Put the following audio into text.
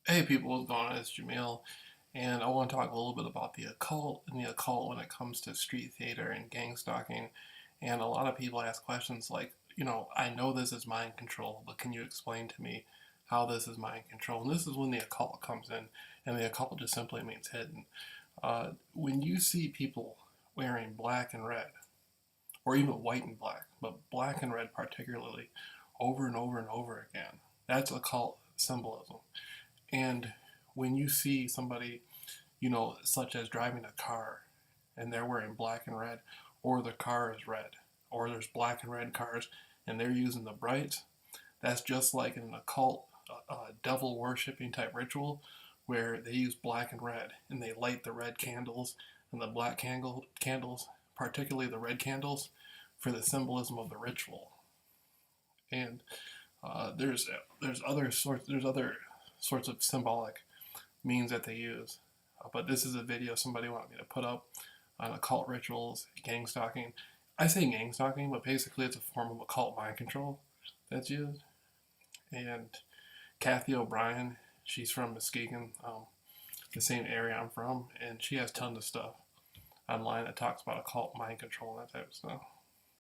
Hey people, what's going on? It's Jamil, and I want to talk a little bit about the occult and the occult when it comes to street theater and gang stalking. And a lot of people ask questions like, I know this is mind control, but can you explain to me how this is mind control? And this is when the occult comes in, and the occult just simply means hidden. When you see people wearing black and red, or even white and black, but black and red particularly, over and over and over again, that's occult symbolism. And when you see somebody, such as driving a car and they're wearing black and red, or the car is red, or there's black and red cars and they're using the brights, that's just like an occult, devil worshipping type ritual where they use black and red and they light the red candles and the black candles, particularly the red candles, for the symbolism of the ritual. And there's other sorts of symbolic means that they use. But this is a video somebody wanted me to put up on occult rituals, gang stalking. I say gang stalking, but basically it's a form of occult mind control that's used. And Kathy O'Brien, she's from Muskegon, the same area I'm from, and she has tons of stuff online that talks about occult mind control and that type of stuff.